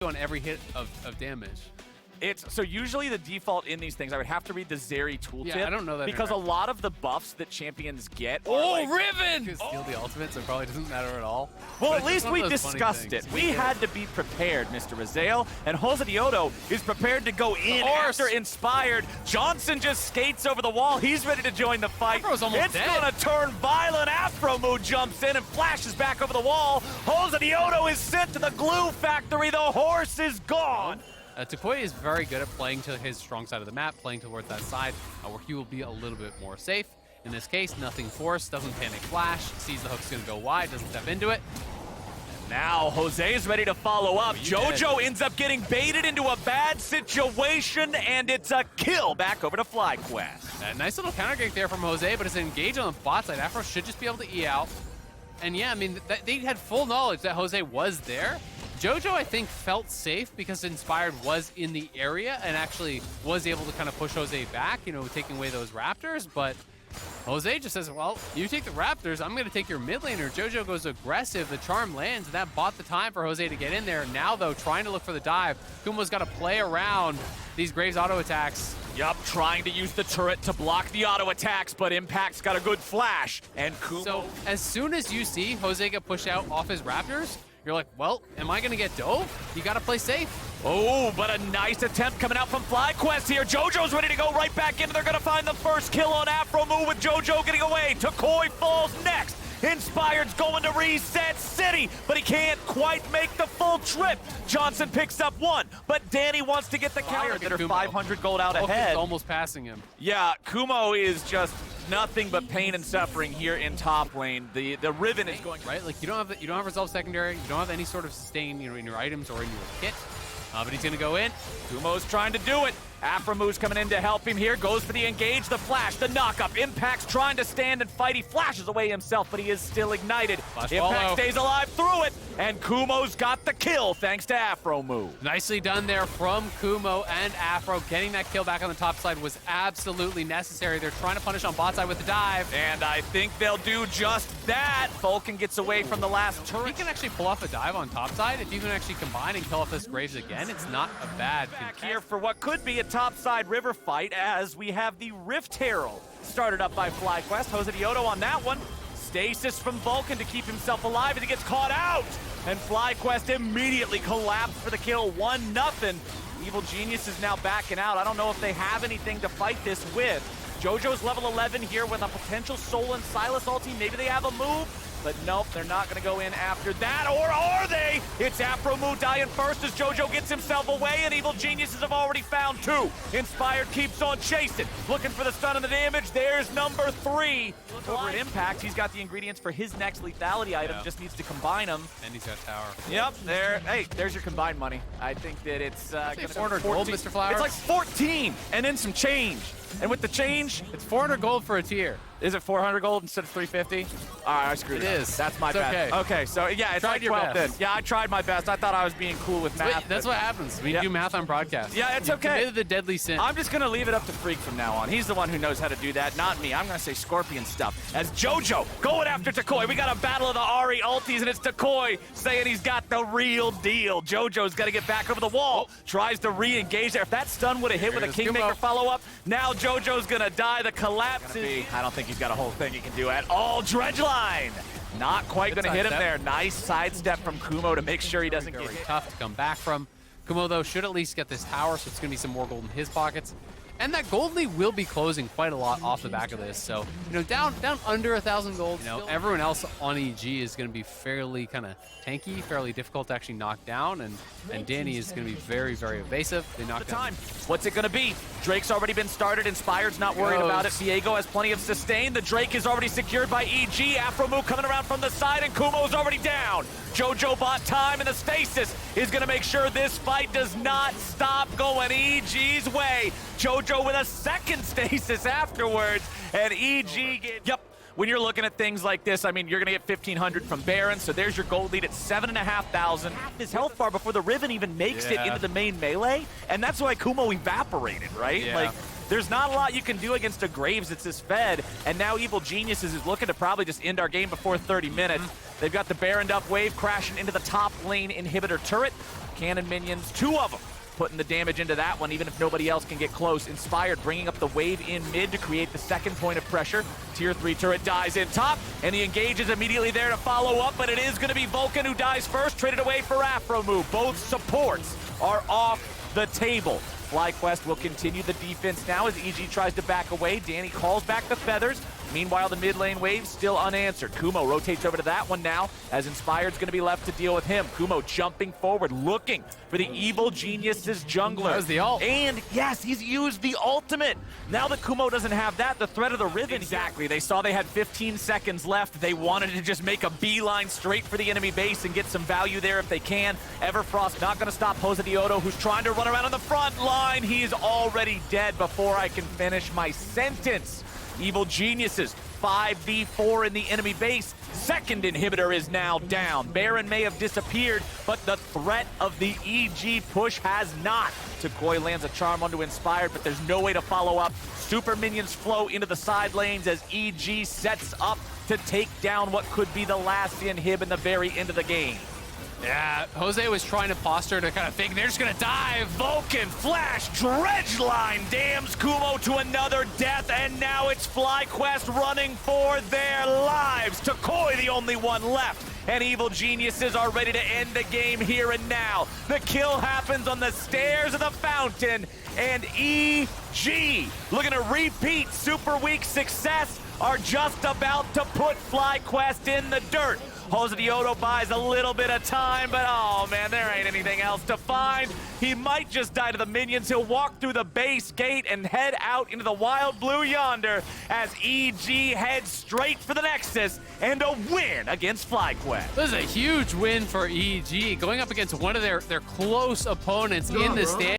on every hit of damage. It's so usually the default in these things, I would have to read the Zeri tooltip. Yeah, I don't know that because a lot of the buffs that champions get. Oh, like, Riven! You can steal the ultimate, so it probably doesn't matter at all. Well, But at least we discussed it. We had to be prepared, Mr. Razael, and Hosadioto is prepared to go in after Inspired. Johnson just skates over the wall. He's ready to join the fight. Afro's almost it's dead. gonna turn violent. Afromoo jumps in and flashes back over the wall. Hosadioto is sent to the glue factory. The horse is gone. Takoya is very good at playing to his strong side of the map, playing towards that side where he will be a little bit more safe. In this case, nothing forced, doesn't panic flash, sees the hook's gonna go wide, doesn't step into it. Now Jose is ready to follow up. Jojo ends up getting baited into a bad situation, and it's a kill back over to FlyQuest. A nice little counter gank there from Jose, but it's engaged on the bot side. Afro should just be able to E out. And yeah, I mean, they had full knowledge that Jose was there. Jojo, I think, felt safe because Inspired was in the area and actually was able to kind of push Jose back, you know, taking away those Raptors. But Jose just says, well, you take the Raptors, I'm going to take your mid laner. Jojo goes aggressive, the charm lands, and that bought the time for Jose to get in there. Now, though, trying to look for the dive. Kumo's got to play around these Graves auto attacks. Yup, trying to use the turret to block the auto attacks, but Impact's got a good flash. And Kumo... So, as soon as you see Jose get pushed out off his Raptors, you're like, well, am I going to get dove? You got to play safe. Oh, but a nice attempt coming out from FlyQuest here. Jojo's ready to go right back in. They're going to find the first kill on Afromoo with Jojo getting away. Takoi falls next. Inspired's going to reset City, but he can't quite make the full trip. Johnson picks up one, but Danny wants to get the counter. That are 500 gold out ahead. Almost passing him. Yeah, Kumo is just nothing but pain and suffering here in top lane. The Riven is going right. Like you don't have resolve secondary. You don't have any sort of sustain, you know, in your items or in your kit. But he's gonna go in. Kumo's trying to do it. Afromoo's coming in to help him here. Goes for the engage, the flash, the knock-up. Impact's trying to stand and fight. He flashes away himself, but he is still ignited. Impact stays alive through it, and Kumo's got the kill thanks to Afromoo. Nicely done there from Kumo and Afro. Getting that kill back on the top side was absolutely necessary. They're trying to punish on bot side with the dive. And I think they'll do just that. Vulcan gets away from the last turret. He can actually pull off a dive on top side. If you can actually combine and kill off this Graves again, it's not a bad back here for what could be a topside river fight as we have the Rift Herald started up by FlyQuest. Hosadioto on that one. Stasis from Vulcan to keep himself alive as he gets caught out. And FlyQuest immediately collapsed for the kill, 1-0. Evil Genius is now backing out. I don't know if they have anything to fight this with. Jojo's level 11 here with a potential Soul and Silas ulti. Maybe they have a move. But nope, they're not going to go in after that, or are they? It's Afromoo dying first as Jojo gets himself away, and Evil Geniuses have already found two. Inspired keeps on chasing, looking for the stun and the damage. There's number 3. Look over at Impact. He's got the ingredients for his next lethality item, just needs to combine them. And he's got tower. Yep, there. Hey, there's your combined money. I think that it's going to be 400 gold, Mr. Flowers. It's like 14, and then some change. And with the change, it's 400 gold for a tier. Is it 400 gold instead of 350? All right, I screwed it up. It is. That's my bad. Okay, so yeah, it's like 12 then. Yeah, I tried my best. I thought I was being cool with math. That's what happens when you do math on broadcast. Yeah, it's okay. Committed the deadly sin. I'm just going to leave it up to Freak from now on. He's the one who knows how to do that, not me. I'm going to say Scorpion stuff. As Jojo going after Takoi. We got a battle of the Ahri ultis, and it's Takoi saying he's got the real deal. Jojo's got to get back over the wall. Tries to re-engage there. If that stun would have hit with a Kingmaker follow-up, now Jojo's going to die. The collapse is... I don't think he's got a whole thing he can do at all. Dredgeline! Not quite going to hit him there. Nice sidestep from Kumo to make sure he doesn't get hit. Tough to come back from. Kumo, though, should at least get this tower, so it's going to be some more gold in his pockets. And that gold lead will be closing quite a lot off the back of this. So, you know, down under 1,000 gold. You know, everyone else on EG is going to be fairly kind of tanky, fairly difficult to actually knock down. And Danny is going to be very, very evasive. They knock down. What's it going to be? Drake's already been started. Inspired's not worried about it. Diego has plenty of sustain. The Drake is already secured by EG. Afromoo coming around from the side, and Kumo's already down. Jojo bought time, and the Stasis is going to make sure this fight does not stop going EG's way. Jojo with a second Stasis afterwards, and EG gets... Yep. When you're looking at things like this, I mean, you're going to get 1,500 from Baron, so there's your gold lead at 7,500. Half his health bar before the Riven even makes it into the main melee, and that's why Kumo evaporated, right? Yeah. Like, there's not a lot you can do against a Graves that's this fed, and now Evil Geniuses is looking to probably just end our game before 30 minutes. They've got the Baroned up wave crashing into the top lane inhibitor turret. cannon minions, 2 of them. Putting the damage into that one, even if nobody else can get close. Inspired bringing up the wave in mid to create the second point of pressure. Tier 3 turret dies in top, and the Engage is immediately there to follow up, but it is going to be Vulcan who dies first, traded away for Afro move. Both supports are off the table. FlyQuest will continue the defense now as EG tries to back away. Danny calls back the feathers. Meanwhile, the mid lane wave still unanswered. Kumo rotates over to that one now, as Inspired's going to be left to deal with him. Kumo jumping forward, looking for the Evil Genius's jungler. That was the ult. And yes, he's used the ultimate. Now that Kumo doesn't have that, the threat of the Riven. Exactly. They saw they had 15 seconds left. They wanted to just make a beeline straight for the enemy base and get some value there if they can. Everfrost not going to stop Josedioto, who's trying to run around on the front line. He's already dead before I can finish my sentence. Evil Geniuses, 5v4 in the enemy base. Second inhibitor is now down. Baron may have disappeared, but the threat of the EG push has not. Tukoi lands a charm onto Inspired, but there's no way to follow up. Super minions flow into the side lanes as EG sets up to take down what could be the last inhib in the very end of the game. Yeah, Jose was trying to posture to kind of think they're just going to dive. Vulcan, Flash, Dredge Line damns Kumo to another death, and now it's FlyQuest running for their lives. Tukoi the only one left, and Evil Geniuses are ready to end the game here and now. The kill happens on the stairs of the fountain, and EG, looking to repeat Super Week success, are just about to put FlyQuest in the dirt. Josedioto buys a little bit of time, but oh man, there ain't anything else to find. He might just die to the minions. He'll walk through the base gate and head out into the wild blue yonder as EG heads straight for the Nexus and a win against FlyQuest. This is a huge win for EG, going up against one of their close opponents in the stand.